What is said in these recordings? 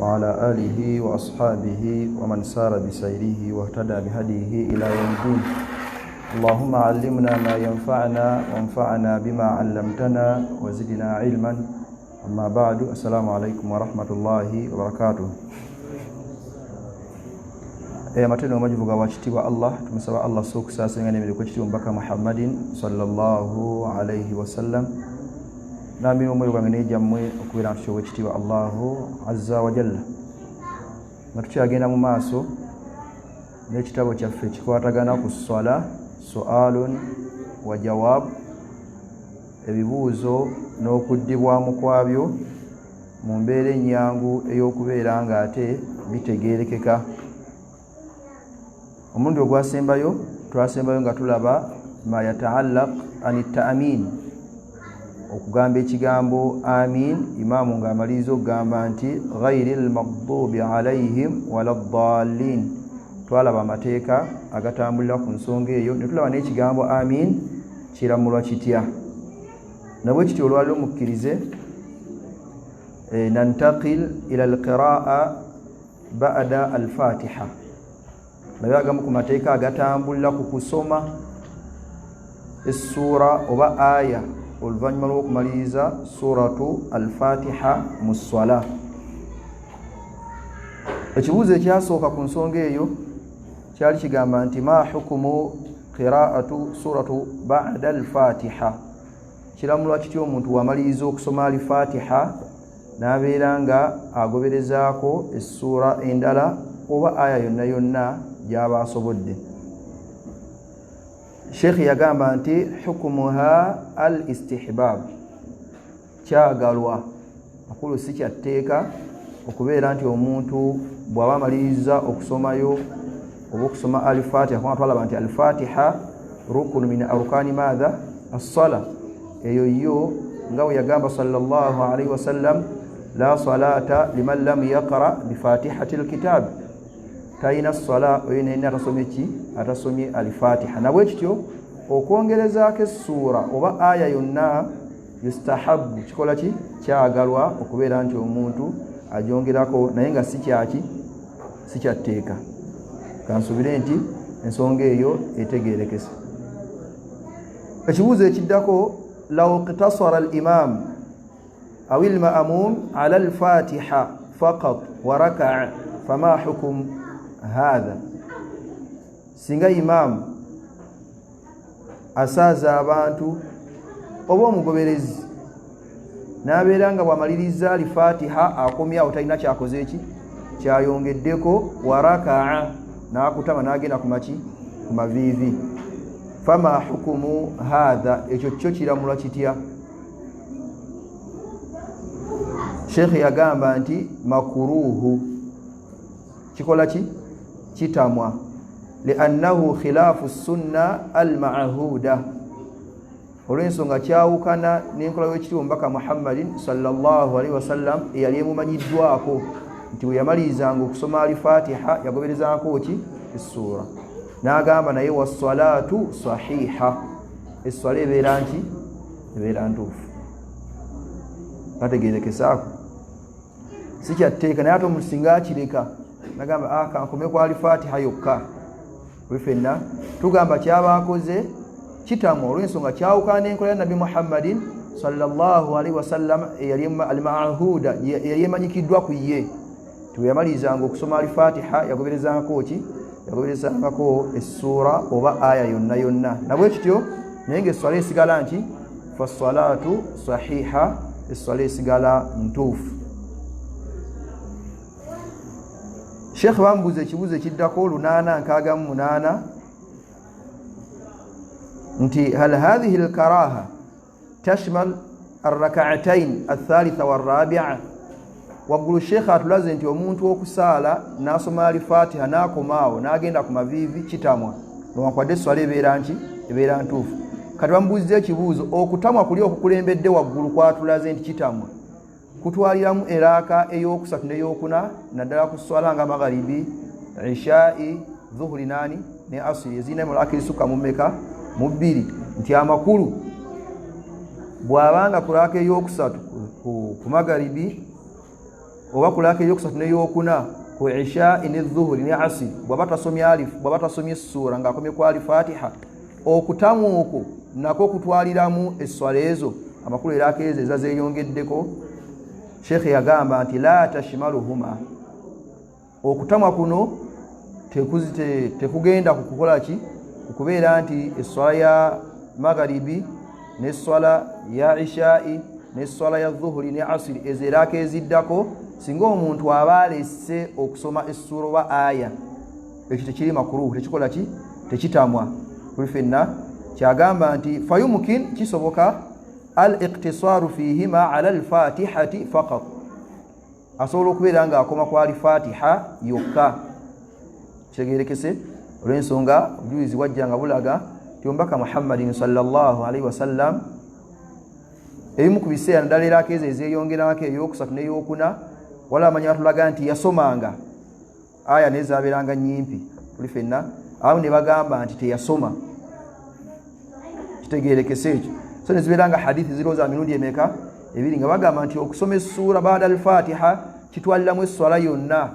وعلى آله وأصحابه ومن سار بسيره واهتدى بهديه إلى يوم الدين. اللهم علمنا ما ينفعنا وانفعنا بما علمتنا وزدنا علما. أما بعد، السلام عليكم ورحمة الله وبركاته. Matendo majivuga wachitiwa Allah, tumesaba Allah soku sasa ngane mili kuchitiwa mbaka Muhammadin sallallahu alayhi wasallam. Nami umwe wangeneja mwe okuwira nsho wachitiwa Allahu azza wa jalla. Natukyagenda mu maaso n'ekitabo kyaffe kikwatagana ku swala, su'alun wa jawab, ebibuuzo n'okuddibwamu kwabyo mu mbeera ennyangu ey'okubeera nga ate bitegeerekeka. Omuntu ogwasembayo twasembayo nga tulaba ma yataallaq ani ta'min, okugamba ekigambo amin. Imaamu ng'amaliriza okugamba nti ghayril maghdubi alayhim waladdallin. Twalaba amateeka agatambulira ku nsonga eyo, ne tulaba n'ekigambo amin kiramulwa kitya. Nabwe kityo olwali omukkirize nantaqil ila alqiraa ba'da alfatiha. Naye agamu ku mateeka agatambulira ku kusoma essura oba aya oluvannyuma lw'okumaliriza suratu al-Fatiha mu swala. Ekibuuzo ekyasooka ku nsonga eyo kyali kigamba nti ma hukumu qiraatu suratu ba'da al-Fatiha. Kiramulwa kityo omuntu wamaliriza okusoma al-Fatiha n'abeera nga agoberezaako essura endala oba aya yonna yonna gy'aba asobodde. Sheikh yagamba nti hukumuha al-istihbab, kyagalwa, makulu si kyatteeka okubeera nti omuntu bw'aba amaliriza okusomayo oba okusoma al-Fatiha, kubanga twalaba nti al-Fatiha rukunu min arkani madha as-sala. Eyo yo nga bwe yagamba sallallahu alayhi wasallam, la salata liman lam yaqra bi fatihati al-kitab. Tayina sala oyine atasomye ki? Atasomye al-Fatiha. Nabwe kityo okwongerezaako essura oba aya yonna yustahabu, kikola ki? Kyagalwa okubeera nti omuntu agyongerako, naye nga si kyaki, si kyatteeka. Kansubire nti ensonga eyo etegeerekese. Ekibuuzo ekiddako, law iqtasara al-imam aw al-ma'mum ala al-Fatiha faqat wa raka'a fama hukum hadha. Singa imam asaaza abantu oba omugoberezi n'abeera nga bw'amaliriza al-Fatiha akomyawo talina kyakoze eki kyayongeddeko, waraka'a n'akutama n'agenda ku maki, ku maviivi. Fama hukumu hadha, ekyo kyo kiramulwa kitya? Sheikh yagamba nti makuruhu, kikola ki? Kitamwa. Liannahu khilafu sunna al-ma'huda, olw'ensonga kyawukana n'enkola y'ekitiibwa omubaka Muhammadin sallallahu alaihi wasallam eyali emumanyiddwako nti bwe yamalirizanga okusoma al-Fatiha yagoberezaako ki? Essura. N'agamba naye wassalatu sahiha, esswala ebeera nti? Ebeera ntuufu. Bategeerekesaako, si kyatteeka, naye ate omuntu singa akireka nagamba kankome ku al-Fatiha yokka, wefenna tugamba kyaba akoze kitamwa, olw'ensonga kyawukana n'enkola ya Nabi Muhammadin sallallahu alaihi wasallam eyali al-ma'huda, yali emanyikiddwa ku ye. Teweyamalirizanga okusoma al-Fatiha yagoberezangako ki? Yagoberezangako essura oba aya yonna yonna. Nabwe kityo naye ng'esswala esigala nti fassalatu sahiha, esswala esigala ntuufu. Sheikh bambuuza ekibuuzo ekiddako 868 nti hal hadhihi al-karaha tashmal ar-rak'atayn ath-thalitha war-rabi'a. Waggulu Sheikh atulaze nti omuntu okusaala n'asoma al-Fatiha n'akomaawo n'agenda ku maviivi kitamwa, newankwadde esswala ebeera nti? Ebeera ntuufu. Kati bambuuziza ekibuuzo, okutamwa kuli okukulembedde waggulu kwatulaze nti kitamwa kutwaliramu eraka ey'okusatu n'ey'okuna, naddala ku swala nga magharibi, isha'i, dhuhuri ne asiri ezina mu raka isukka mu mmeka? Mu bbiri. Nti amakulu bw'abanga ku raka ey'okusatu ku magharibi oba ku raka eyokusatu n'eyokuna ku isha ne dhuhuri ne asiri bw'aba tasomye essura ng'akomye ku al-Fatiha okutamu okwo nako kutwaliramu esswala ezo amakulu eraka ezo ezazeeyongeddeko Sheikh yagamba nti la tashmaluhuma okutamwa kuno tekugenda kukukola ki okubeera nti esswala ya magharibi n'esswala ya ishai n'esswala ya dhuhuri ne asiri ezo eraka eziddako singa omuntu aba alesse okusoma essura oba aya ekyo tekiri makruh tekikola ki tekitamwa kuli fenna kyagamba nti fayumkin kisoboka al-iqtisaru fihima ala al-fatihati faqat asobola okubeera nga akoma ku al-Fatiha yokka kitegeerekese olw'ensonga obujulizi wajja nga bulaga ti omubaka Muhammadin sallallahu alaihi wasallam ebimu ku biseera naddala eraka ezo ezeeyongerako ey'okusatu n'eyokuna wala amanya batulaga nti yasomanga aya naye zaabeeranga nnyimpi kuli fenna abamu ne bagamba nti teyasoma kitegeerekese ekyo so ne zibeera nga hadithi zirowooza mirundi emeka ebiri nga bagamba nti okusoma essuura baada al-Fatiha kitwaliramu esswala yonna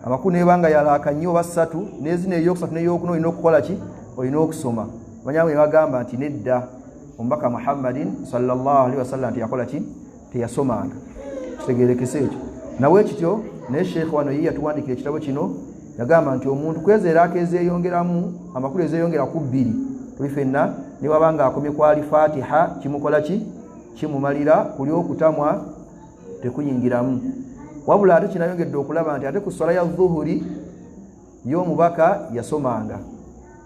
amakulu nebanga yalaaka nnyo oba ssatu nezina ey'okusatu n'eyokuna olina okukola ki olina okusoma banyamu ne bagamba nti nedda omubaka Muhammadin sallallahu alaihi wasallam tiyakola ki teyasomanga kitegeerekese ekyo nawe kityo naye sheekh wano ye yatuwandikira ekitabo kino yagamba nti omuntu kweza eraka ezeeyongeramu amakulu ezeeyongera ku bbiri tuli fenna ne wabanga akomye ku al-Fatiha kimukola ki kimumalira kuli okutamwa tekuyingiramu wabula ate kinayongedde okulaba nti ate ku sswala ya dhuhuri y'omubaka yasomanga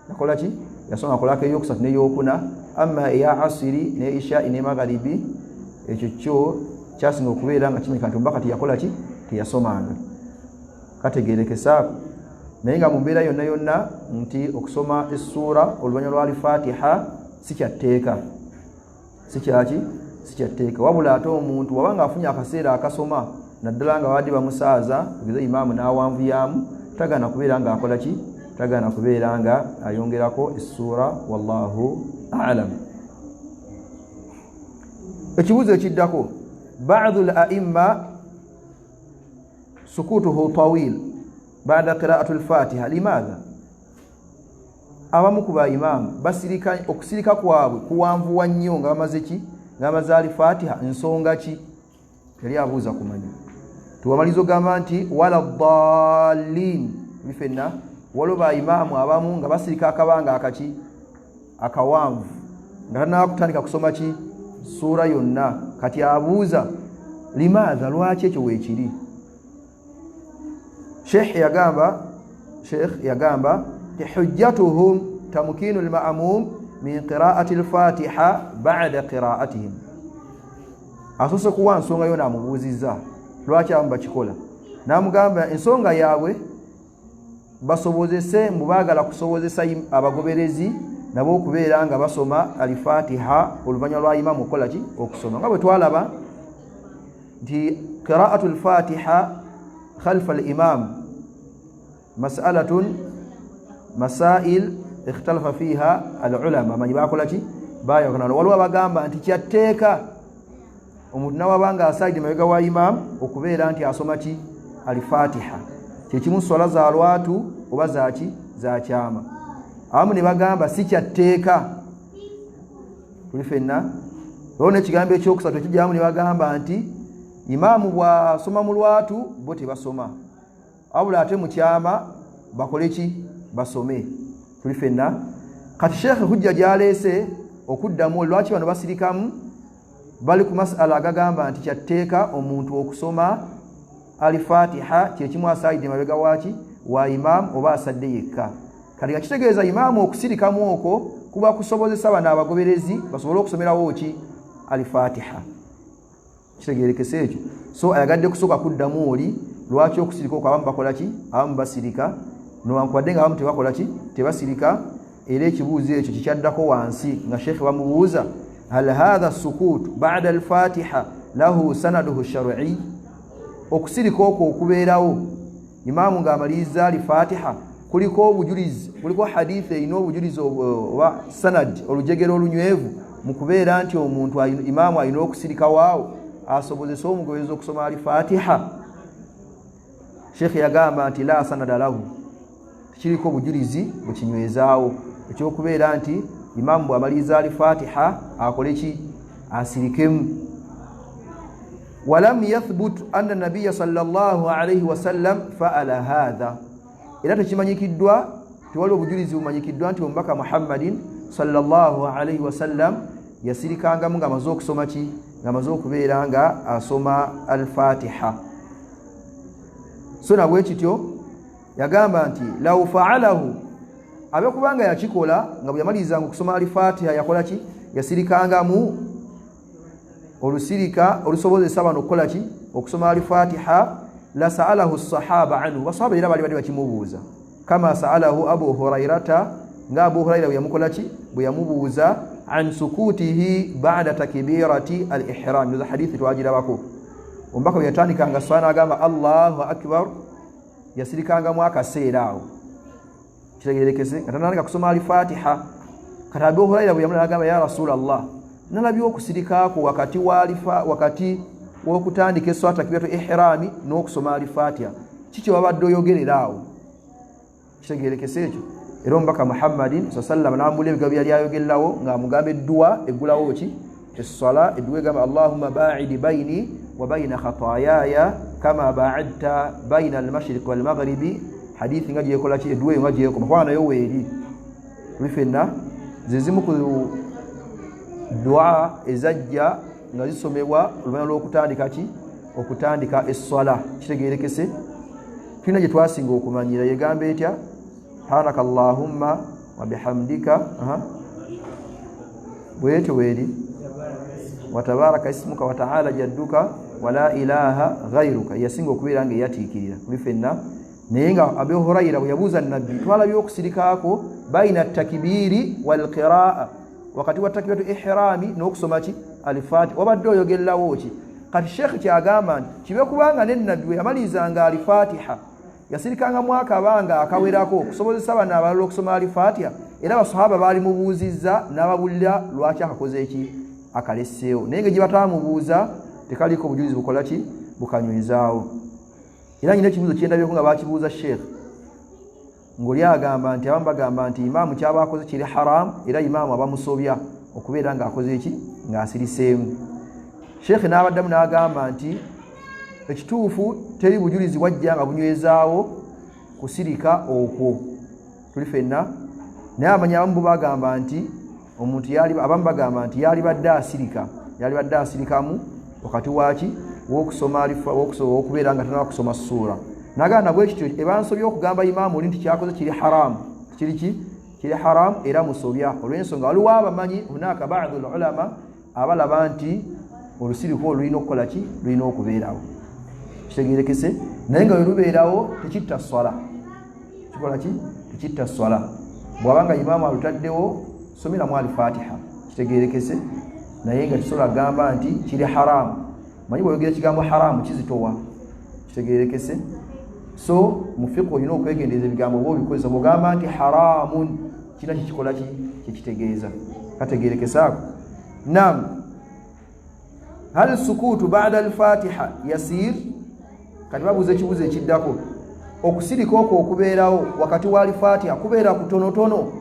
nakola ki yasoma ku raka ey'okusatu n'eyokuna amma eya asiri ne isha ne magharibi ekyo kyo kyasinga okubeera nga kimeka nti omubaka teyakola ki teyasomanga kategeerekesaako naye nga mu mbeera yonna yonna nti okusoma essuura oluvannyuma lwa al-Fatiha sikyatteeka sikyatteeka wabula ate omuntu wabanga afunye akaseera akasoma naddala nga babadde bamusaaza ogeze imaamu n'awanvuyamu tagaana kubeera nga akola ki tagaana kubeera nga ayongerako essuura wallahu a'lam ekibuuzo ekiddako ba'dhu al-a'imma sukutuhu tawil ba'da qira'ati al-Fatiha limadha abamu ku baimaamu basirika okusirika kwabwe kuwanvuwa nnyo nga bamaze ki nga bamaze al-Fatiha nsonga ki yali abuuza kumanya tuwamaliza ogamba nti wala ddaalin bifenna waliwo baimaamu abamu nga basirika akabanga akaki akawanvu nga tanakutandika kusoma ki ssuura yonna kati abuuza limadha lwaki ekyo weekiri sheikh yagamba hujjatuhum tamkinu al-ma'mum min qira'ati al-Fatiha ba'da qira'atihim asose kuwa nsonga yona amubuuzizza lwaki abamu bakikola namugamba ensonga yaabwe basobozese mubagala kusobozesa abagoberezi nabo okubeera nga basoma al-Fatiha oluvannyuma lwa imamu okukola ki okusoma nga bwe twalaba nti qira'atu al-Fatiha khalfa al-imam mas'alatun masail ikhtalafa fiha al-ulama manyi bakola ki bayogana waliwo abagamba nti kyatteeka omuntu nawabanga asaidi mabega wa imam okubeera nti asoma ki al-Fatiha kyekimu swala za lwatu oba zaki za kyama abamu ne bagamba si kyatteeka tuli fenna olwo n'ekigambo ekyokusatu ekijjamu ne bagamba nti imaamu bw'asoma mu lwatu bo tebasoma wabula ate mu kyama bakole ki basome tuli fenna kati sheekh hujja gyaleese okuddamu lwaki bano basirikamu bali ku masala agagamba nti kyatteeka omuntu okusoma al-Fatiha kyekimu asaidde mabega waki wa imaamu oba asadde yekka kati nga kitegeeza imaamu okusirikamu okwo kuba kusobozesa bano abagoberezi basobole okusomerawo ki al-Fatiha kitegeerekese ekyo so ayagadde kusooka kuddamu oli lwaki okusirika okwo abamu bakola ki abamu basirika newankubadde nga abamu tebakola ki tebasirika era ekibuuzo ekyo kikyaddako wansi nga sheekhe bamubuuza hal hadha sukut ba'da al-Fatiha lahu sanaduhu shar'i okusirika okwo okubeerawo imaamu ng'amaliriza al-Fatiha kuliko obujulizi kuliko hadithi erina obujulizi oba sanad olujegero olunywevu mu kubeera nti omuntu imaamu alina okusirika waawo asobozesa omugoberezi okusoma al-Fatiha? Sheikh yagamba nti la sanada lahu, kiriko bujulizi bukinywezaawo ekyokubeera nti imamu bw'amaliriza al-Fatiha akole ki? Asirikemu. Walam yathbut anna nabiyya sallallahu alayhi wasallam fa'ala hadha, era tekimanyikiddwa, tewali obujulizi bumanyikiddwa nti omubaka Muhammadin sallallahu alayhi wasallam yasirikangamu nga amaze okusoma ki? Nga amaze okubeera nga asoma al-Fatiha. So nabwe kityo yagamba nti law fa'alahu, abekubanga yakikola nga bwe yamalizanga okusoma al-Fatiha yakola ki? Yasirikangamu olusirika olusobozesa bano okukola ki? Okusoma al-Fatiha. La sa'alahu as-sahaba anhu, basahaba era bali bakimubuuza, kama sa'alahu Abu Hurairata, nga Abu Huraira bwe yamukola ki? Bwe yamubuuza an sukutihi ba'da takbirati al-ihram. Yo hadithi twagirabako, ombaka bwe yatandikanga sana agamba Allahu akbar, yasirikangamu akaseera awo, kitegerekese nga tanandika kusoma al-Fatiha. Kati Abu Huraira bwe yamulaba agamba ya Rasulallah, nalabye okusirikaako wakati w'okutandika eswala takbiratu ihrami n'okusoma al-Fatiha, kiki wabadde oyogerera awo? Kitegerekese ekyo. Era omubaka Muhammadin sallallahu n'ambula ebigambo byali ayogererawo ng'amugamba eddua eggulawo ki? Essala, eddua egamba Allahumma ba'id bayni wa bayna khataayaya kama ba'adta bayna al-mashriq wal maghribi. Hadithi nga gyekola ki? Eddua nga gyekoma kwana nayo weeri. Tubifenna zizimu ku dua ezajja nga zisomebwa oluvannyuma lw'okutandika ki? Okutandika essala. Kitegerekese tulina gye twasinga okumanyira, yegamba etya? Subhanaka Allahumma wa bihamdika bwetyo weeri, wa tabaraka ismuka wa ta'ala jadduka wa la ilaha ghayruka. Yasinga okubeera nga eyatiikirira bifenna. Naye nga Abu Huraira bwe yabuuza Nabbi, twalabye okusirikaako baina takbiri wal qiraa, wakati wa takbiratu ihrami n'okusoma ki? Al-Fatiha. Wabadde oyogererawo ki? Kati Sheikh kyagamba nti kibe kubanga ne Nabbi bwe yamalizanga al-Fatiha yasirikanga mwaka abanga akawerako okusobozesa bano abalala okusoma al-Fatiha, era abasahaba baali mubuuzizza n'ababulira lwaki akakoze eki? Akalesseewo. Naye nga gye bataamubuuza tekaliko bujulizi bukola ki? Bukanywezaawo. Era nyina ekibuuzo kyendabyeko nga bakibuuza Sheikh, ng'oli agamba nti abamu bagamba nti imaamu kyaba akoze kiri haramu, era imaamu abamusobya okubeera ng'akoze eki? Ng'asiriseemu. Sheikh n'abaddamu n'agamba nti ekituufu teri bujulizi wajja nga bunywezaawo kusirika okwo. Tuli fenna naye amanya abamu bagamba nti omuntu abamu bagamba nti yali badde asirikamu wakati waki? W'okusoma okubeera nga tanaba kusoma ssuura. Nagamba bwe kityo ebansobye okugamba imaamu oli nti kyakoze kiri haramu, kiri haramu era musobya, olw'ensonga waliwo abamanyi hunaka ba'du al-ulama abalaba nti olusiriko olulina okukola ki? Lulina okubeerawo. Kitegerekese. Naye nga lubeerawo tekitta swala. Kikola ki? Tekitta swala. Bw'abanga imaamu alutaddewo someramu al-Fatiha. Kitegerekese. Naye nga kisobola gamba nti kiri haramu. Manyi bw'oyogera ekigambo haramu kizitowa. Kitegerekese. So mu fiqh olina okwegendereza ebigambo oba obikozesa. Bw'ogamba nti haramun kina kikikola ki? Kikitegeeza. Kategerekese ako. Naam. Hal sukutu ba'da al-Fatiha yasir? Kati babuuza ekibuuzo ekiddako, okusirika okwo okubeerawo wakati wa al-Fatiha kubeera kutonotono?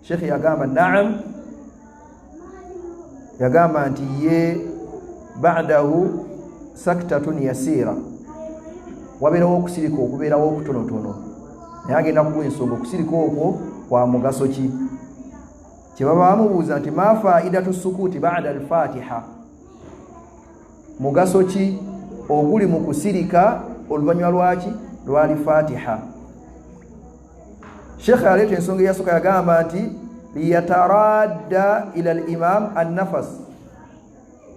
Sheikh yagamba na'am, yagamba nti ye ba'dahu saktatun yasira, wabeerawo okusirika okubeerawo okutonotono. Naye agenda kuwa ensonga okusirika okwo kwa mugaso ki? Kye baba bamubuuza nti ma faidatu sukuti ba'da al-Fatiha, mugaso ki oguli mu kusirika oluvannyuma lwaki? Lwa al-Fatiha. Sheikh aleeta ensonga eyasooka yagamba nti liyataradda ila al-imam an-nafas,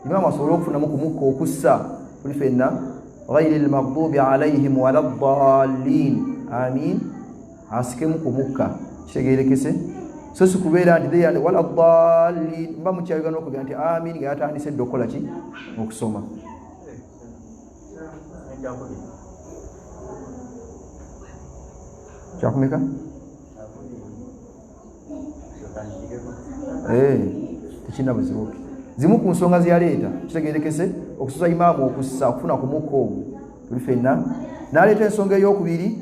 imam asobola okufunamu kumukka okussa kuli fenna ghayri al-maghdubi alayhim wala ad-dallin, amin, asikemu kumukka. Kitegerekese. So si kubeera nti deyane wala ad-dallin mba mukyayoga n'okugamba nti amin nga yatandise dde okukola ki? Okusoma. Kyakumeka? Tekina buzibu. Zimu ku nsonga ze yaleeta kitegerekese okusuza imaamu okussa okufuna ku mukka ogwo tuli ffenna. N'aleeta ensonga ey'okubiri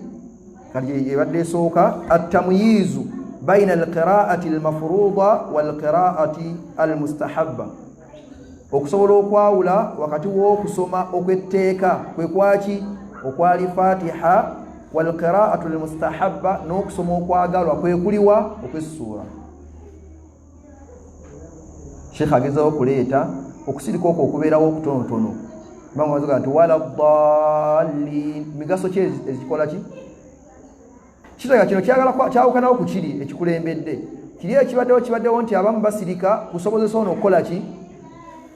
kati ebadde esooka attamyiizu baina alqiraati almafruuda walqiraati almustahabba, okusobola okwawula wakati w'okusoma okw'etteeka kwe kwaki okwali fatiha walqiraatu almustahabba n'okusoma okwagalwa kwe kuliwa okw'essuura. Sheikh agezaho okuleeta okusirika okwo okubeerawo okutonotono bangazaga nti wala ddaalliin migaso ki ezikola ki kitaga kino kyawukanawo ku kiri ekikulembedde kiri kibaddewo nti abamu basirika kusobozesa ono okukola ki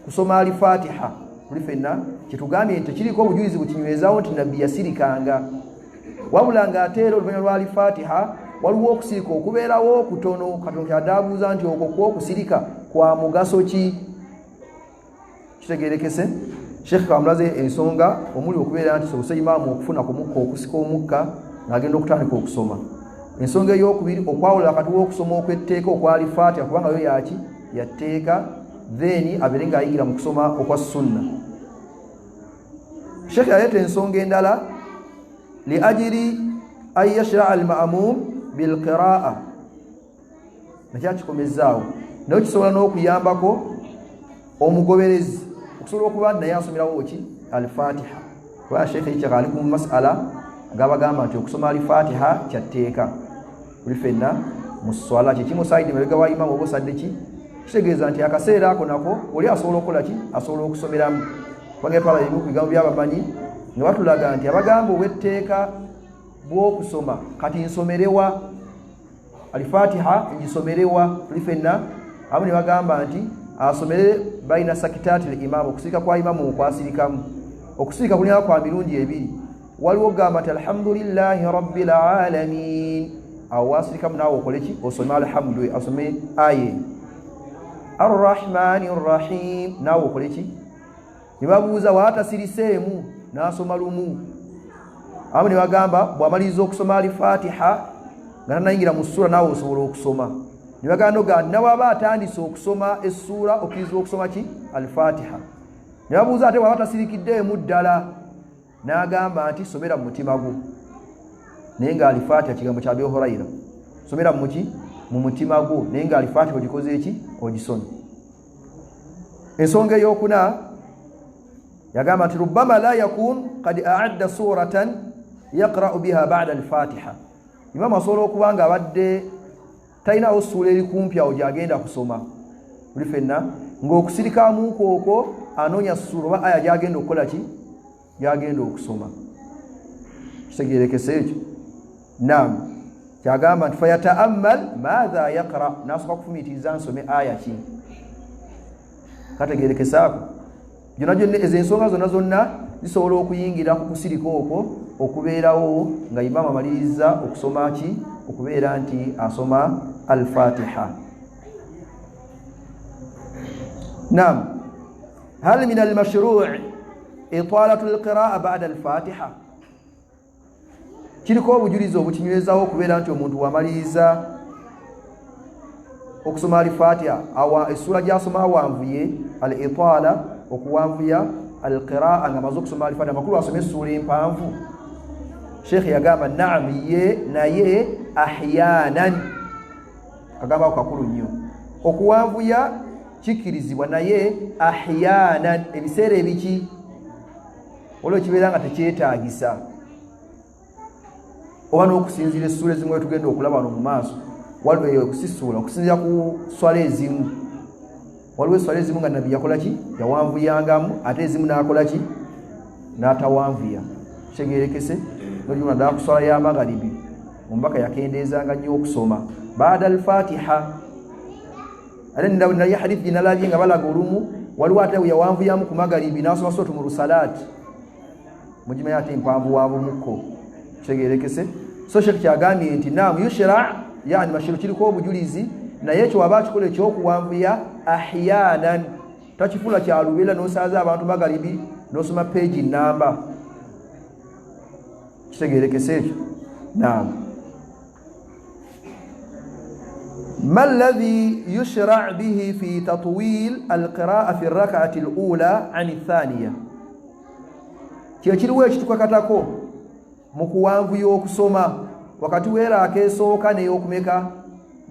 kusoma alifatiha kuli ffenna kyetugambye nti tekiriko obujulizi bukinywezaawo nti nabbi yasirikanga wabula ng'ate era oluvannyuma lwa alifatiha waliwo okusirika okubeerawo kutono Katonda kyadaabuuza nti okwo kw'okusirika kwa mugaso ki kitegeerekese. Sheikh kamulaze ensonga omuli okubeera nti sobose imaamu okufuna ku mukka okusika omukka ng'agenda okutandika okusoma. Ensonga ey'okubiri okwawula wakati w'okusoma okw'etteeka okwali fatiha kubanga yo yaki yatteeka then abeere ng'ayigira mu kusoma okwa sunna. Sheikh yaleeta ensonga endala li ajiri an yashraa al-ma'muum bilqiraa'a nakyakikomezaawo naye kisobola n'okuyambako omugoberezi okusobola okuba naye asomerawo ki al-fatiha kubanga Sheikh yikyaka ali ku masala agabagamba nti okusoma al-fatiha kyatteeka kuli ffenna mu swala kyekimusaayidi mabega wa imaamu oba osadde ki kitegeeza nti akaseera ako nako oli asobola okukola ki asobola okusomeramu kubanga twala ebimu ku bigambo by'abamanyi nga batulaga nti abagamba obw'etteeka bw'okusoma kati nsomerewa al-fatiha ngisomerewa tuli ffenna abamu ne bagamba nti asomere baina sakitaati al-imaamu okusirika kwa imaamu okwasirikamu okusirika kulina kwa mirundi ebiri waliwo ogamba nti alhamdulillahi rabbil alamin awo wasirikamu naawe okole ki osome alhamdu asome aye arrahmani rrahim naawe okole ki ne babuuza waatasiriseemu n'asoma lumu abamu ne bagamba bw'amaliriza okusoma al-fatiha nga tanayingira mu ssuura naawe osobola okusoma ne bagamba nti nawe aba atandise okusoma essuura okkirizibwa okusoma ki al-fatiha ne babuuza ate bw'aba tasirikiddeemu ddala n'agamba nti somera mu mutima gwo naye nga al-fatiha kigambo kya Abii Hurayra somera mu mutima gwo naye nga al-fatiha ogikoze eki ogisomye. Ensonga ey'okuna yagamba nti rubbama la yakun qad a'adda suratan yaqra'u biha ba'da al-fatiha imaamu asobola okuba nga abadde talinawo ssuula eri kumpi awo gy'agenda kusoma buli ffenna ng'okusirikamuuko okwo anoonya ssuula oba aya gy'agenda okukola ki gy'agenda okusoma kitegeerekese ekyo. Naam kyagamba nti fayata'ammal maadha yaqra n'asooka kufumiitiriza nsome aya ki kategeerekesaako gyonna ezo ensonga zonna zisobola okuyingira ku kusirika okwo okubeerawo nga imaamu amaliriza okusoma ki okubeera nti asoma al-fatiha. Naam hal min al-mashru' italatu al-qira'a ba'da al-fatiha kiriko obujulizi obukinywezawo okubeera nti omuntu wamaliriza okusoma al-fatiha awa essula gy'asoma awanvuye al-itala okuwanvuya al-qira'a nga maze okusoma al-fatiha makulu asome essula empanvu. Sheikh yagamba naam ye naye ahyanan agamba akakulu nnyo okuwanvuya kikirizibwa naye ahyanan ebiseera ebiki olwo kibeera nga tekyetaagisa oba n'okusinziira essula ezimu tugenda okulaba wano mu maaso waliwo okusisuula okusinziira ku swala ezimu waliwo esswala ezimu nga nabbi yakola ki yawanvuyangamu ate ezimu n'akola ki n'atawanvuya kitegeerekese nojuna ddala ku swala y'amagalibi omubaka yakendeezanga nnyo okusoma baada al-fatiha ate naye hadithi ginalabye nga balaga olumu waliwo ate yawanvuyamu ku magalibi n'asoma suratu mu rusalaati mugimanyi ate empanvuwanvumukko kitegeerekese. So Sheikh kyagambye nti naamu yushra yani mashiru kiriko obujulizi naye ekyo waba kikola ekyokuwanvuya ahyanan takifula kyalubeera n'osaaza abantu magalibi n'osoma peegi namba kitegeerekese ekyo. Naam ما الذي يشرع به في تطويل القراءة في الركعة الأولى عن الثانية؟ kiriwo ekitukakatako mu kuwanvu y'okusoma wakati w'eraka esooka n'ey'okumeka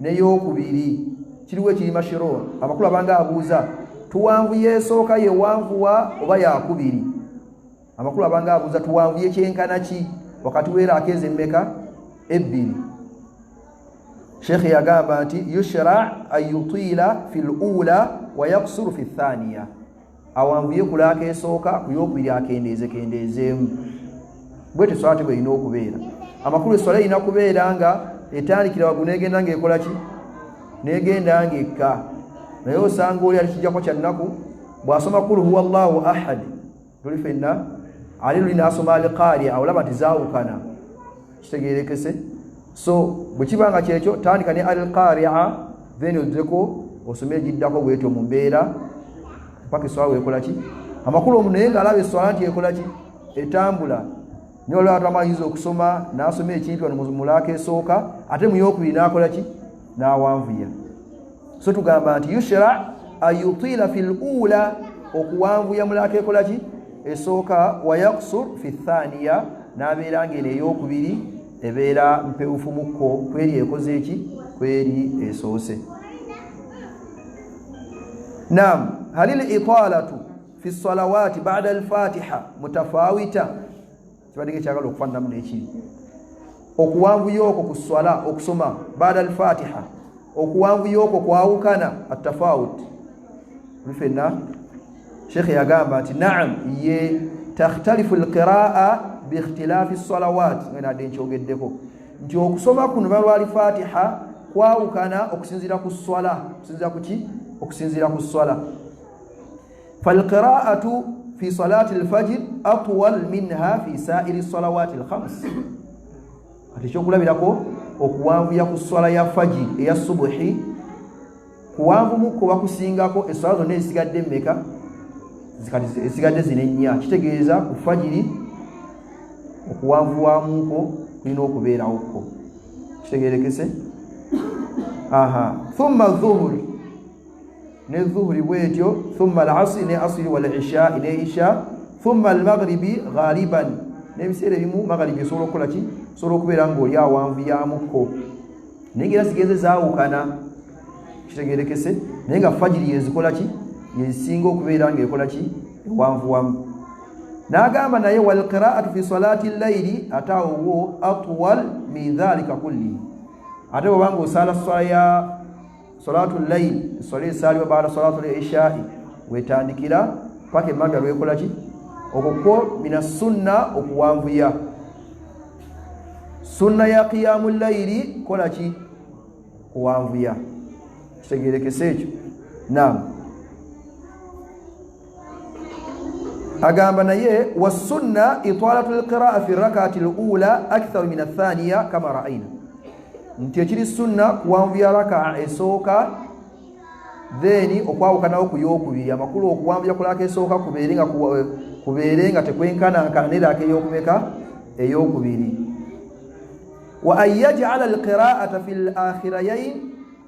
n'ey'okubiri kiriwo ekiri mashiro amakulu abanga abuuza tuwanvu y'esooka yewanvuwa oba yakubiri amakulu abanga abuuza tuwanvu y'ekyenkana ki wakati w'eraka ez'emmeka ebbiri Sheikh yagamba nti yushra an yutila fi al-ula wa yaqsuru fi ath-thaniya awanvuye kulaka esooka kuyokubiri akendezeemu bwete swate bwe ino okubeera amakulu eswala ina kubeera nga etandikira waggulu negenda ng'ekola ki negenda ng'ekka naye osanga oli alikijjako kyannaku bw'asoma kul huwa Allahu ahad tuli fenna ali luli n'asoma al-qari'a olaba nti zaawukana kitegeerekese so bwe kiba nga kyekyo tandika ne al-qari'a then ozzeko osome egiddako bwetyo mu mbeera paka eswala weekola ki amakulu omuntu naye ng'alaba eswala nti ekola ki etambula niyo olaba atamayinza okusoma n'asoma ekintu wano mu laaka esooka ate mu yookubiri n'akola ki n'awanvuya so tugamba nti yushra an yutila fi l-ula okuwanvuya mu laaka ekola ki esooka wa yaqsur fi thaniya n'abeera ng'eno eyookubiri ebeera mpewufu mukko kweri ekoze eki kweri esoose naam halil italatu fi salawati ba'da al-fatiha mutafawita kibadde kyagala okufaananamu n'ekiri okuwanvuya okwo ku swala okusoma ba'da al-fatiha okuwanvuya okwo kwawukana at-tafawut fenna Sheikh yagamba nti naam ye takhtalifu al-qira'a bi ikhtilafi as-salawat ngena denchogeddeko nti okusoma kuno balwali fatiha kwawukana okusinzira ku swala okusinzira ku ki okusinzira ku swala فالقراءة في صلاة الفجر أطول منها في سائر الصلوات الخمس أتشوف لبيلكو okuwanvuya ku swala ya fajr eya subuhi kuwanvu muko bakusingako eswala zonna ezisigadde mmeka ezisigadde zine nnya kitegeeza ku fajiri okuwanvuwamuko kulina okubeerawoko kitegeerekese thumma dhuhuri ne dhuhuri bwetyo thumma al-asri ne asri wal isha ne isha thumma al-maghribi ghaliban ne biseera bimu maghribi solo kola ki solo kubeera ng'oli awanvuyamuko naye nga zigeze zaawukana kitegeerekese naye nga fajiri yezikola ki yezisinga okubeera ng'ekola ki ewanvuwamu n'agamba naye wal qira'atu fi salati al-layli ataawo atwal min dhalika kulli ate bw'obanga osala swala ya salatu al-layl swala esalibwa baada salatu al-isha'i wetandikira paka emabya lwekola ki okwo mina sunna okuwanvuya sunna ya qiyamul layli kola ki kuwanvuya kitegeerekese ekyo naam agamba naye wasunna italatu al-qira'a fi rak'ati al-ula akthar min ath-thaniya kama ra'ayna nti ekiri sunna kuwanvuya raka'a esooka then okwawukanawo ku yookubiri amakulu okuwanvuya kulaka esooka kubeere nga tekwenkanankana neraka ey'okumeka ey'okubiri wa an yaj'ala al-qira'ata fi al-akhirayayn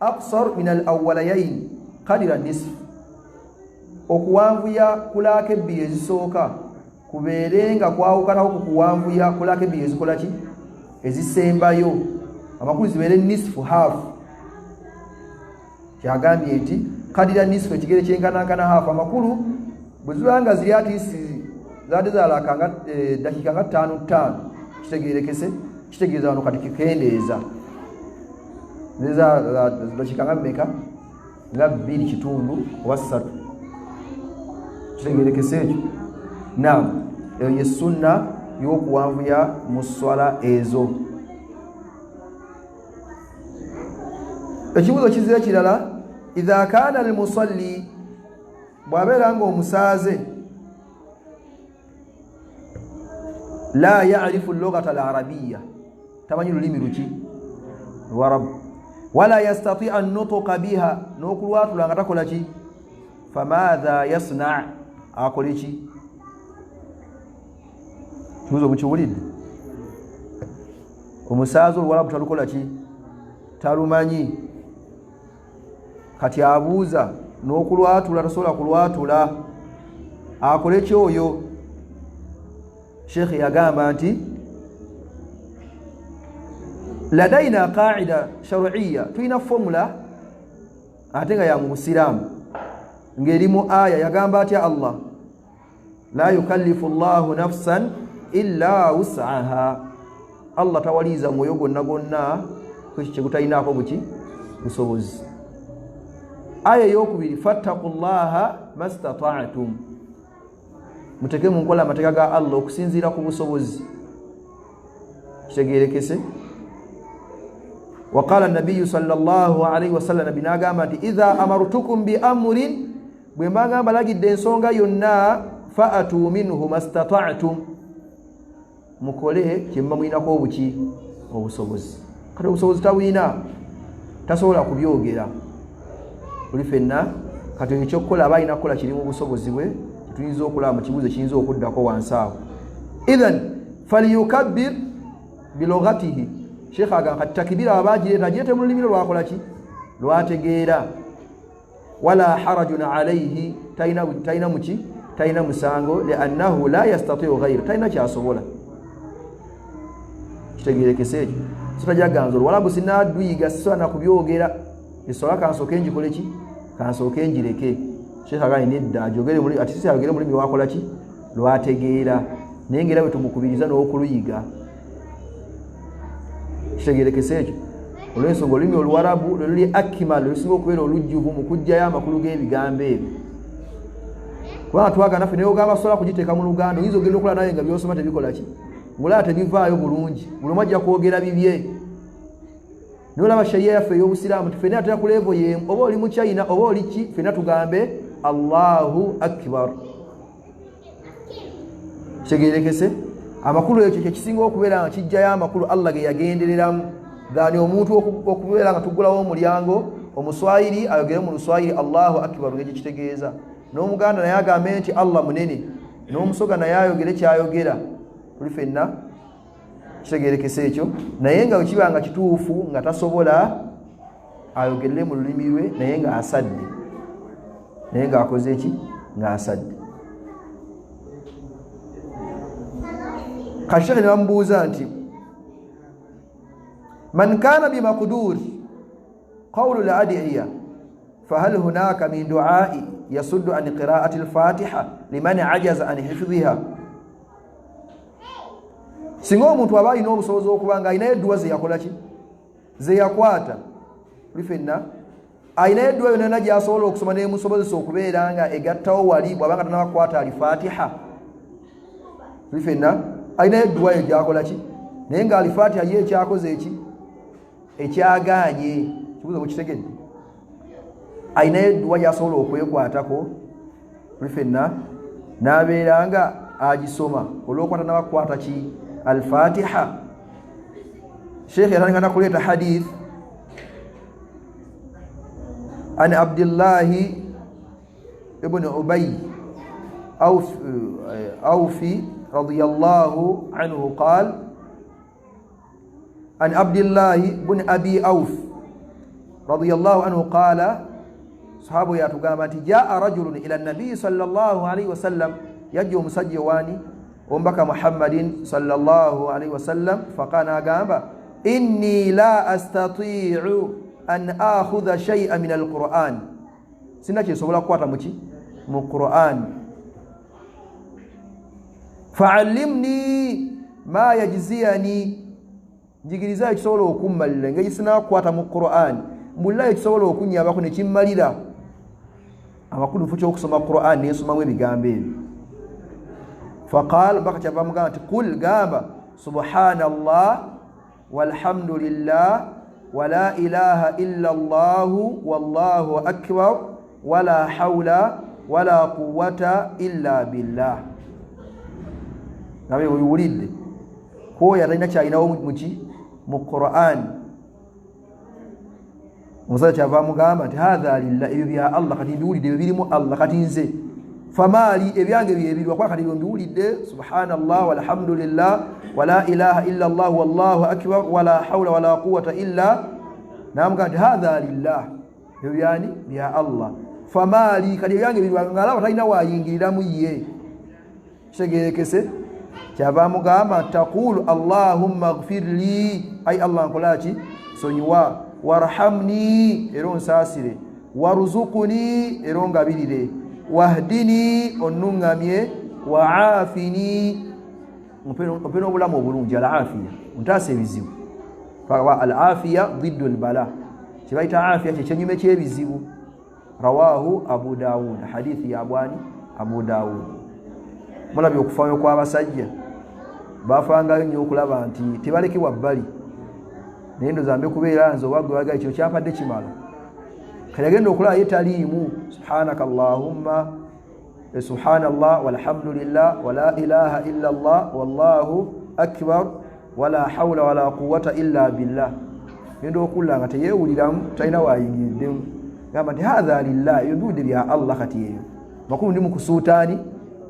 aqsar min al-awwalayayn qadira nisf okuwanvuya kulaka ebbiri ezisooka kubeere nga kwawukanawo ku kuwanvuya kulaka ebbiri ezikola ki ezisembayo amakulu zibeere nisfu half kyagambye nti kadira nisfu ekigere kyenkanankana half amakulu bwe zibanga ziri atiisi zaadde zalakanga dakiika nga 5 kitegeerekese kitegeeza wano kati kikendeeza dakiika nga mmeka nga 2 kitundu oba 3 kitegeerekese ekyo naam eyo ye sunna y'okuwanvuya mu swala ezo ekibuzo kizira kirala idha kana al-musalli bwabeera nga omusaaze la ya'rifu al-lughata al-arabiyya tamanyi lulimi luki lwarabu wala yastati an-nutqa biha n'okulwatula nga takola ki famadha yasna' akole ki kibuzo mukiwulidde omusaaze olwarabu talukola ki talumanyi kati abuuza n'okulwatula tasobola kulwatula akole kyoyo. Sheikh yagamba nti ladaina qaida shar'iyya, tulina formula ate nga ya mu Busiraamu ng'erimu aya yagamba atya Allah, la yukallifu Allahu nafsan illa wus'aha. Allah tawaliza mwoyo gonna gonna kye gutayinaako busobozi. Aya eyokubiri fattaqullaha mastata'tum, muteke mu nkola amateeka ga Allah okusinziira ku busobozi. Kitegeerekese. Waqala an-nabiyyu sallallahu alayhi wasallam, nabi nagamba nti idha amartukum bi amrin, bwe mbagamba balagidde ensonga yonna, fa'atu minhu mastata'tum, mukole kye mwinako obusobozi. Kati obusobozi tawina, tasobola kubyogera. Buli fenna kati ekyokukola aba alina kukola kiri mu busobozi bwe, tuyinza okulaba mu kibuuzo kiyinza okuddako wansi awo. Idhan falyukabbir bilughatihi. Sheikh agamba kati takbira abagireeta agireete mu lulimi lwakola ki, lwategeera. Wala harajun alayhi, talina muki, talina musango, liannahu la yastati'u ghayra, talina kyasobola. Kitegeerekese ekyo. Sotajaganza olwalabu sinadduyiga sisana kubyogera, esola kansooke njikole ki, kansooke njireke. Sheikh agamba nedda ajogere muri ati sisi ayogere mulimi lwakola ki, lwategeera, naye ngera bwe tumukubiriza n'okuluyiga. Kitegeerekese ekyo. Olw'ensonga olulimi Oluwarabu luli akimal, lusinga okubeera olujjuvu mu kujjayo amakulu g'ebigambo ebyo. Kubanga twagana naffe naye ogamba sobola kugiteeka mu Luganda, oyinza ogenda okola naye nga by'osoma tebikola ki, ng'olaba tebivaayo bulungi, buli omu ajja kwogera bibye. N'olaba shariya yaffe ey'Obusiraamu nti ffenna atera ku level y'emu, oba oli mu China oba oli ki, ffenna tugambe Allahu akbar. Kitegeerekese. Amakulu ekyo kyekisinga okubeera nga kijjayo amakulu Allah ge yagendereramu. Gani omuntu okubeera nga tuggulawo omulyango Omuswayiri ayogere mu Luswayiri Allahu akbar ng'ekyo kitegeeza, n'Omuganda naye agambe nti Allah munene, n'Omusoga naye ayogere kyayogera. Tuli ffenna kitegeerekese ekyo. Naye nga wekiba nga kituufu nga tasobola ayogerere mu lulimi lwe naye nga asadde, naye nga akoze eki, nga asadde. Kashekhe ne bamubuuza nti man kana bimaqdur qawlu al-ad'iya fahal hunaka min du'a'i yasuddu an qira'ati al-Fatiha liman ajaza an hifdhiha. Singa omuntu aba alina obusobozi okuba nga alinayo edduwa ze yakola ki, ze yakwata, buli ffenna alinayo edduwa yonna gy'asobola okusoma n'emusobozesa okubeera nga egattawo wali bw'abanga tannabakwata al-Fatiha. Buli ffenna alinayo edduwa ye gy'akola ki, naye nga al-Fatiha ye ekyakoze eki, ekyagaanye. Kibuuzo bwe kitegedde, alinayo edduwa gy'asobola okwekwatako, buli ffenna n'abeera nga agisoma olw'okwata n'abakwata ki, al-Fatiha. Sheikh yatandika nakuleeta hadith an Abdillahi ibn Ubay Awfi radiyallahu anhu qala an Abdillahi ibn Abi Awf radiyallahu anhu qala, sahabu yatugamba nti jaa rajulun ila an-nabi sallallahu alayhi wa sallam, yajja omusajja wani ombaka Muhammadin sallallahu alayhi wa sallam, faqala agamba inni la astati'u an akhudha shay'an min al-Qur'an, sina kyesobola kukwata muki, mu Qur'an. Fa'allimni ma yajziyani, njigiriza ekisobola okummalira engeri sinakwata mu Qur'an, mbulira ekisobola okunyambako ne kimmalira amakulu fu ky'okusoma Qur'an n'ensomamu ebigambo ebyo. Faqala, mpaka kyava mugamba nti qul, gamba subhanallah walhamdulillah wala ilaha illa allahu wallahu akbar wala hawla wala quwwata illa billah. Nawe wiwulidde koya talina kyalinawo muki, mu Qur'an. Omusajja kyava mugamba nti hadha lillah, ebyo bya Allah, kati mbiwulidde ebyo birimu Allah, kati nze famali ebyange byebirwa kwa kati mbiwulidde subhanallah walhamdulillah wala ilaha illa Allah wallahu akbar wala hawla wala quwwata illa, namugamba nti hadha lillah, byani bya Allah. Famali kali yange bilwangala batalina wayingiriramu ye kitegerekese kyava mugamba taqulu Allahumma ighfir li ay Allah nkolaki sonyiwa warhamni ero nsasire warzuqni ero ngabirire wahdini onnungamye waafini mpeno obulamu obulungi al-afiya ntase ebizibu fa al-afiya ضد البلاء kibaita afiya kyenyume kyebizibu. Rawahu Abu Dawud, hadithi ya Abu Dawud. Mulabye okufayo kw'abasajja bafangayo nnyo okulaba nti tebalekebwa bbali naye ndo zambe kubeera nze obagwe waga ekyo kyampadde kimala kale agenda okulaba ye taliimu subhanaka Allahumma subhanallah walhamdulillah wala ilaha illa Allah wallahu akbar wala hawla wala quwwata illa billah ndo okulla nga teyewuliramu talina wayingiddemu gamba nti hadha lillah yondude bya Allah kati yeyo makulu ndi mukusuutani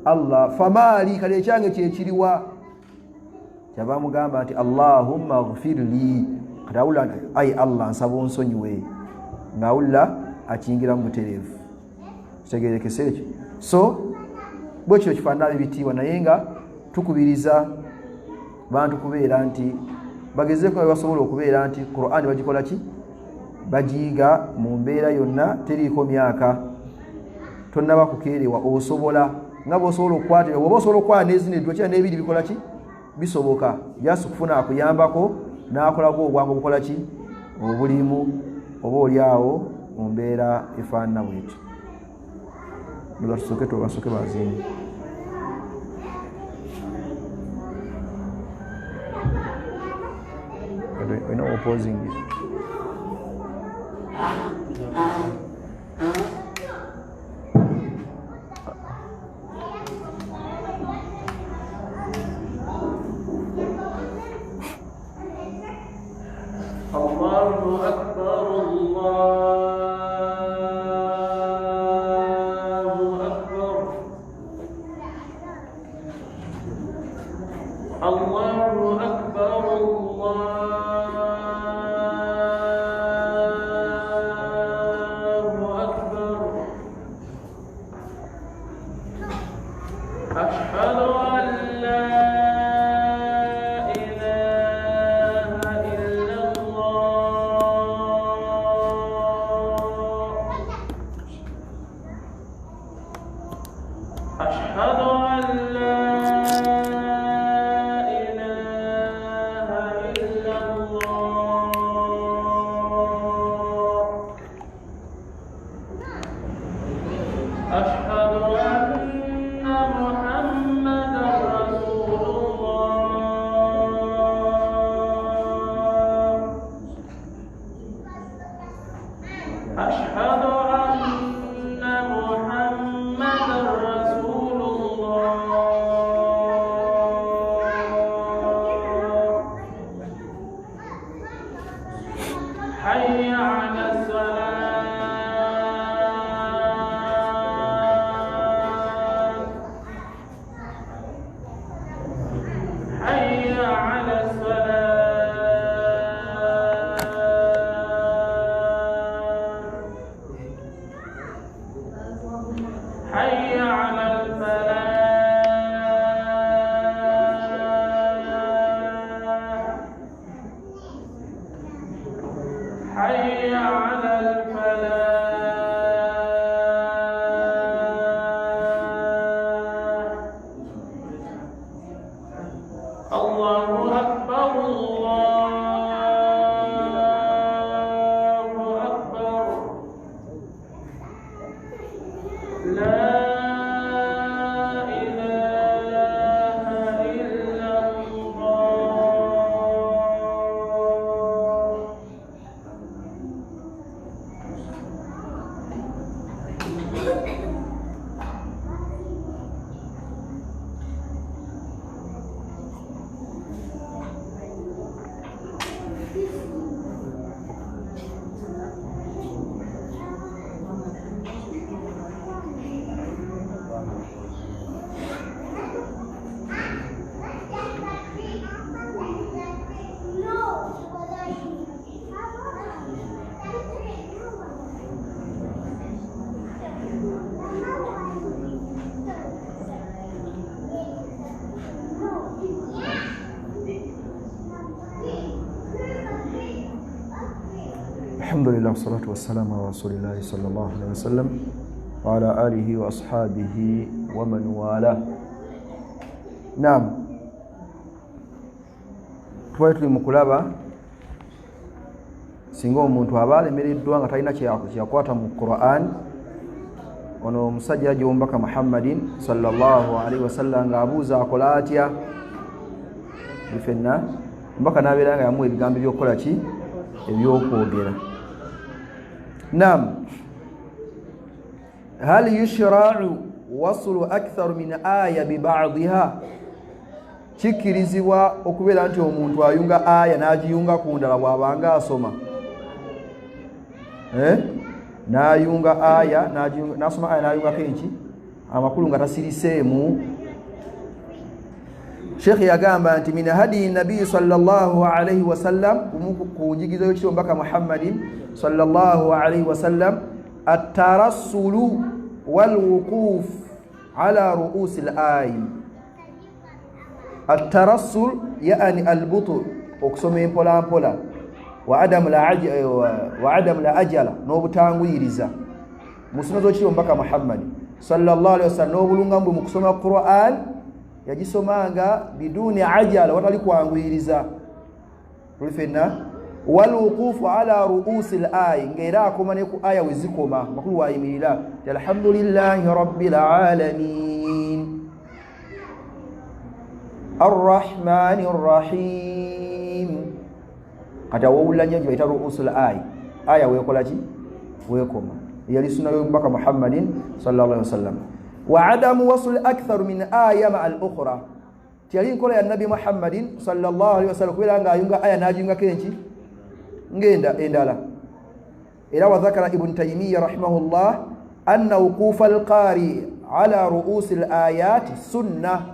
Allah famali kale kyange kyekiriwa kyava mugamba nti Allahumma ighfir li kadawula ay Allah nsaba onsonyiwe ngawulla akingira mu butereevu kitegerekese ekyo. So bwekyo kifaanana bitiibwa naye nga tukubiriza bantu kubeera nti bagezeko basobola okubeera nti Qur'an bagikola ki bajiga mu mbeera yonna teriiko myaka tonnaba kukeerewa osobola nga bw'osobola okukwatira oba osobola okukwata n'ezina eddwa n'ebiri bikola ki bisoboka jasi kufuna akuyambako n'akolako obwangu obukola ki obulimu oba oliawo mu mbeera efaanana bwetyo. Batusooke tubasooke bazini we're not opposing it. Allahu Akbar, Allahu Akbar, Allahu Akbar. Ashhadu an la أشهد أن لا إله إلا الله أشهد أن محمدا رسول الله أشهد أن محمدا رسول حي على الصلاة حي على الصلاة حي على الفلاح حي على الفلاح. الله أكبر، الله أكبر. لا إله إلا الله. الحمد لله والصلاة والسلام على رسول الله صلى الله عليه وسلم وعلى آله وأصحابه ومن والاه. نعم twali mukulaba singa omuntu aba alemereddwa nga talina kyakwata mu Qur'an. Ono omusajja ajja omubaka Muhammadin sallallahu alaihi wasallam nga abuuza akola atya bifenna mbaka nabeera nga yamuwa ebigambo by'okukola ki ebyokwogera. Naam, hal yushra'u waslu akthar min aya bi ba'dha, kikirizibwa okubeera nti omuntu ayunga aya n'agiyunga ku ndala bw'abanga asoma n'ayunga aya n'asoma aya n'ayungako enki amakulu nga tasiriseemu. Sheikh yagamba nti min hadi nabii sallallahu alayhi wasallam, ku njigizo y'ekirombaka Muhammadin sallallahu alayhi wasallam, at-tarassulu wal wuquf ala ru'us al-ay. At-tarassul yaani al-butu, okusoma empola mpola, wa adam la ajala, n'obutanguyiriza musoma z'ekirombaka Muhammadin sallallahu alayhi wasallam, n'obulungambu mu kusoma Qur'an yagisomanga biduni ajala, watali kwanguyiriza tulifenna. Wal wuqufu ala ru'usil ay, ngera akoma ne ku aya wezikoma makulu wayimirira alhamdulillahi rabbil alamin arrahmanir rahim. Kata wawulanya jibaita ru'usul ay, aya wekola ki wekoma. Yali sunna y'omubaka Muhammadin sallallahu alaihi wasallam. Wa adamu wasl akthar min aya ma al-ukhra, tiyali nkola ya nabi Muhammadin sallallahu alaihi wasallam kubera nga ayunga aya najunga kenki ngenda endala. Ila wa dhakara ibn Taymiyyah rahimahullah anna wuquf al-qari ala ru'us al-ayat sunnah.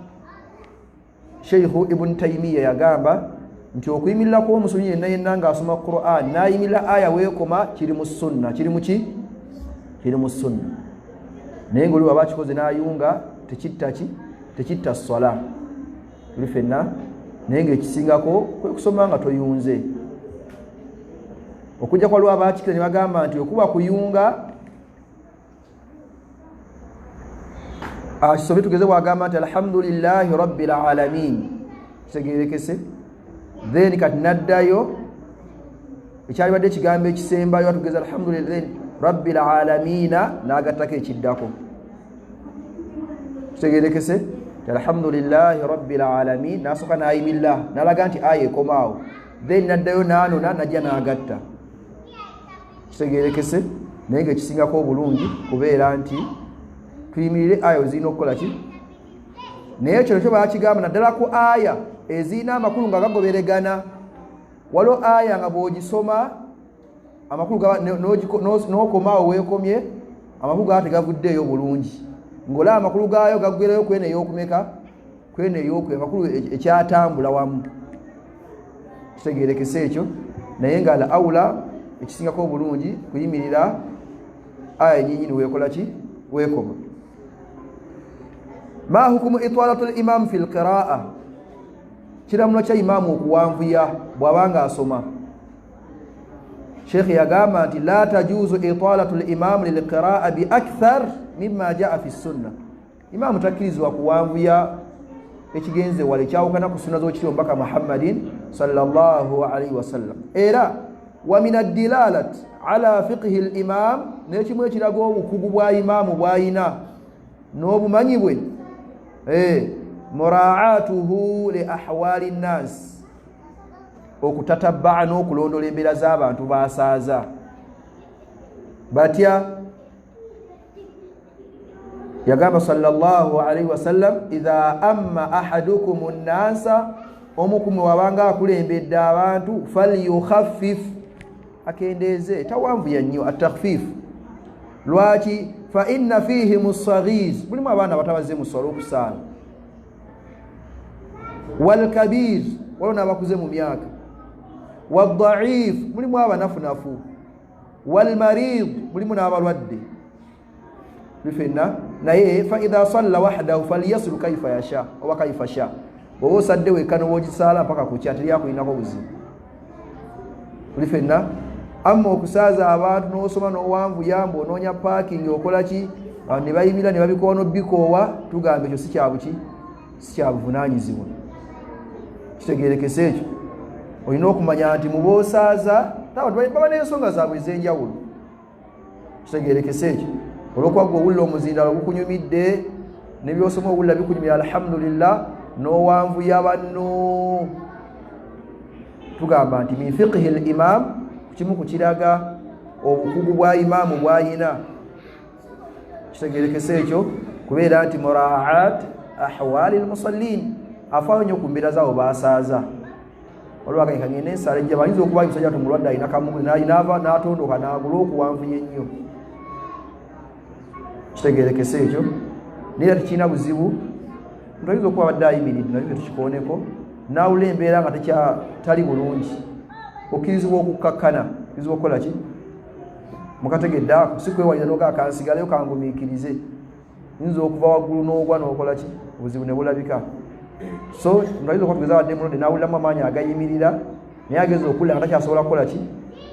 Sheikh ibn Taymiyyah yagamba nti okuyimirira ko omusomi yenna nga asoma Qur'an nayimirira aya wekoma kiri mu sunna, kiri mu ki kiri mu sunna. Naye ngoli waba kikoze n'ayunga tekitta swala tulifenna, naye ng'ekisingako kwe kusoma nga toyunze. Okujja kwa lwaba akikira ne bagamba nti okuba kuyunga akisobe tugeze bwagamba nti alhamdulillahi rabbil alamin, kitegerekese. Then kati naddayo ekyali badde ekigambo ekisembayo atugeza alhamdulillahi rabbil alamina n'agattako ekiddako, kitegerekese alhamdulillahi rabbil alamin, n'asooka n'ayimirira n'alaga nti aya ekomaawo, then naddayo n'anona najja n'agatta, kitegerekese. Naye ng'ekisingako obulungi kubeera nti tuyimirire aya ezirina okukola ki. Naye ekyo kyo bakigamba naddala ku aya ezirina amakulu nga gagoberegana. Waliwo aya nga bw'ogisoma amakulu n'okomaawo weekomye amakulu gaba tegavuddeeyo bulungi, ng'olaba amakulu gaayo gaggweerayo kwene ey'okumeka kwene ey'okwe amakulu ekyatambula wamu, kitegerekese ekyo. Naye nga la awula ekisingako obulungi kuyimirira aya ennyinyi weekola ki weekoma. Ma hukumu itwalatu al-imam fi al-qira'a, kiramuno kya imaamu okuwanvuya bw'abanga asoma. Sheikh yagamba nti la tajuzu itwalatu al-imam lil-qira'a bi akthar mimma jaa fi sunna, imaamu takkirizibwa kuwanvuya ekigenze wale kyawukana ku sunna z'ekirombaka Muhammadin sallallahu alaihi wasallam. Era wa min ad-dilalat ala fiqhi al-imam, n'ekimu ekiraga obukugu bwa imaamu bw'ayina n'obumanyi bwe muraatuhu li ahwali nnas, okutatabaa n'okulondola embeera z'abantu basaaza batya. Yagamba sallallahu alaihi wasallam idha amma ahadukum an-nasa, omukumu wabanga akulembedde abantu falyukhaffif, akendeeze tawanvuya nnyo, at-takhfif. Lwaki? Fa inna fihim as-saghir, mulimu abaana batabaze mu ssala okusaala, wal kabir, waliwo n'abakuze mu myaka, wad-da'if, mulimu abanafunafu, wal marid, mulimu n'abalwadde bifenna. Naye fa idha salla wahdahu falyasul kaifa yasha oba kaifa sha, bw'oba osadde wekka n'owogisaala mpaka ku kya teri akulinako buzibu bifenna. amma okusaaza abantu n'osoma n'owanvu yamba onoonya parking okola ki ne bayimira ne babikoowa n'obbikoowa tugamba ekyo si kya buvunaanyizibwa. Kitegeerekese ekyo olina okumanya nti mu boosaaza baba n'ensonga zaabwe ez'enjawulo. Kitegeerekese ekyo olw'okuba gwe owulira omuzindalo gukunyumidde ne byosoma owulira bikunyumira alhamdulillah n'owanvu yabanno tugamba nti min fiqhi al-imam kimu kukiraga obukugu bwa imaamu bwayina. Kitegeerekese ekyo kubeera nti muraat ahwali al-musallin afaayo nnyo ku mbeera zaabo baasaaza. Olwaganyika ngende ensala ejja bayinza okuba omusajja tumulwadde alina kamuguli n'ava n'atondoka n'agula okuwanvuye ennyo. Kitegeerekese ekyo naye tekirina buzibu nti oyinza okuba badde ayimiridde nabyo tukikooneko n'awula embeera nga tali bulungi okkirizibwa okukkakkana okkirizibwa okukola ki mukategedde ako si kwewalira n'ogaa kansigaleyo kangumiikirize yinza okuva waggulu n'ogwa n'okola ki obuzibu ne bulabika. So ngayinza okuba tugeza wadde mulwadde n'awuliramu amaanyi agayimirira naye ageza okuwulira nga takyasobola kukola ki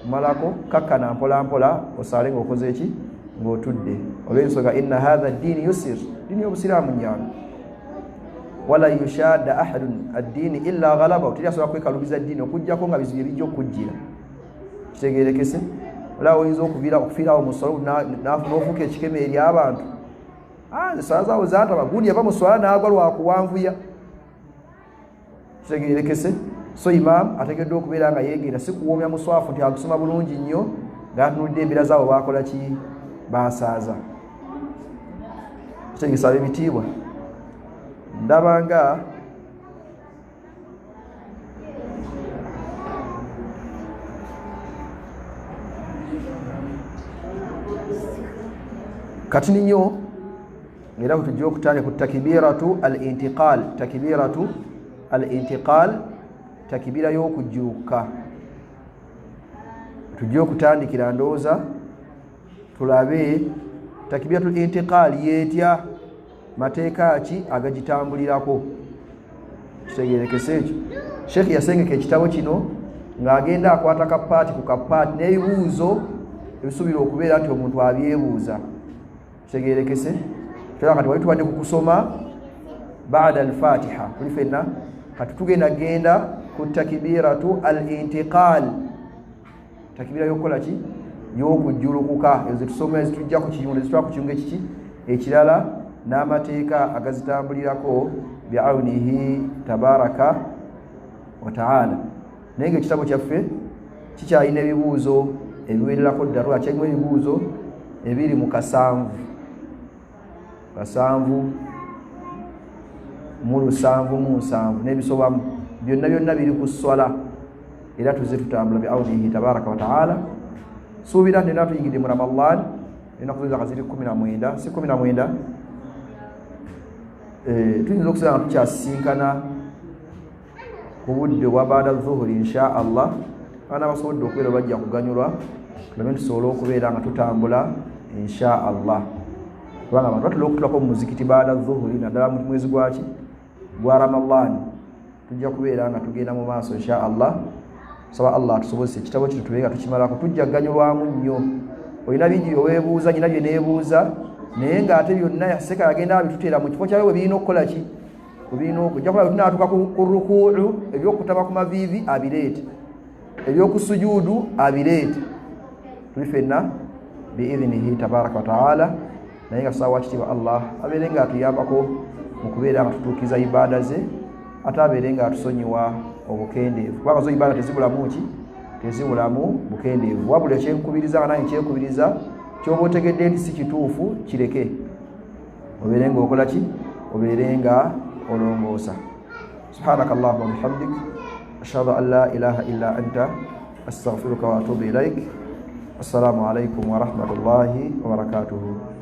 malako kakkana mpola mpola osaale ng'okoze ki ng'otudde. Olw'ensonga inna hatha ddiini yusir, ddiini y'obusiraamu nyangu. Wala yushadda ahadun addiini illa ghalaba, teri asobola kwekalubiza ddiini okuggyako nga bizibu ebijja okujjira. Kitegeerekese olaba oyinza okufiirawo mu ssala n'ofuuka ekikeme eri abantu ensala zaawo zantaba gundi yava mu swala n'agwa lwakuwanvuya. Kitegeerekese so imaamu ategeddwa okubeera nga yeegenda si kuwoomya muswafu nti agusoma bulungi nnyo ng'atunulidde embeera zaabo bakola ki baasaaza. Kitegeesa ebitiibwa ndaba nga kati ninyo era tujja okutandika ku takbiratu al-intiqal. Takbiratu al-intiqal takbira y'okujjuuka tujja okutandikira ndowooza tulabe takbiratu al-intiqal yeetya mateeka ki agagitambulirako. Kitegeerekese ekyo Sheikh yasengeka ekitabo kino ng'agenda akwata kapaati ku kapaati n'ebibuuzo ebisuubira okubeera nti omuntu abyebuuza. Kitegeerekese era kati wali tubadde ku kusoma baada al-Fatiha tuli fenna kati tugenda genda ku takbiratu al-intiqal. Takbira y'okukola ki y'okujjulukuka ezo tusoma ezitujja ku kiyungu ezitwa ku kiyungu ekiki ekirala n'amateeka agazitambulirako bi'awnihi tabaraka wa ta'ala. Naye ng'ekitabo kyaffe kikyalina ebibuuzo ebiwererako ddala akyalimu ebibuuzo ebiri mu kasanvu mu lusanvu mu nsanvu n'ebisobamu byonna biri ku swala era tuzze tutambula bi'awnihi tabaraka wa ta'ala. Suubira nti nena tuyingidde mu Ramadan ennaku zino ziri 19 si 19 tuyinza okusigala nga tukyasisinkana ku budde obwa baada zuhuri insha Allah. Abaana basobodde okubeera bajja kuganyulwa tulabe tusobole okubeera nga tutambula insha Allah kubanga abantu batera okutulako mu muzikiti baada zuhuri naddala mu mwezi gwaki gwa Ramadan tujja kubeera nga tugenda mu maaso insha Allah. Saba Allah tusobozese ekitabo kino tubeera tukimalako tujja kuganyulwamu nnyo. Olina bingi byeweebuuza nyina bye neebuuza naye ng'ate byonna Seka yagenda abituteera mu kifo kyawe bwe birina okukola ki bwe birina okujja kulaba tunaatuka ku rukuu ebyokutaba ku maviivi abireete ebyokusujuudu abireete tuli fenna biidhinihi tabaraka wa ta'ala. Naye nga tusaba wakitiibwa Allah abeere nga atuyambako mu kubeera nga tutuukiza ibaada ze ate abeere nga atusonyiwa obukendeevu kubanga zo ibaada tezibulamu ki tezibulamu bukendeevu wabula ekyenkubiriza nga nange kyekubiriza kyoba otegedde nti si kituufu kireke obeere nga okola ki obeere nga olongoosa. Subhanaka Allahumma wa bihamdik ashhadu an la ilaha illa anta astaghfiruka wa atubu ilaik. Assalamu alaikum wa rahmatullahi wa barakatuhu.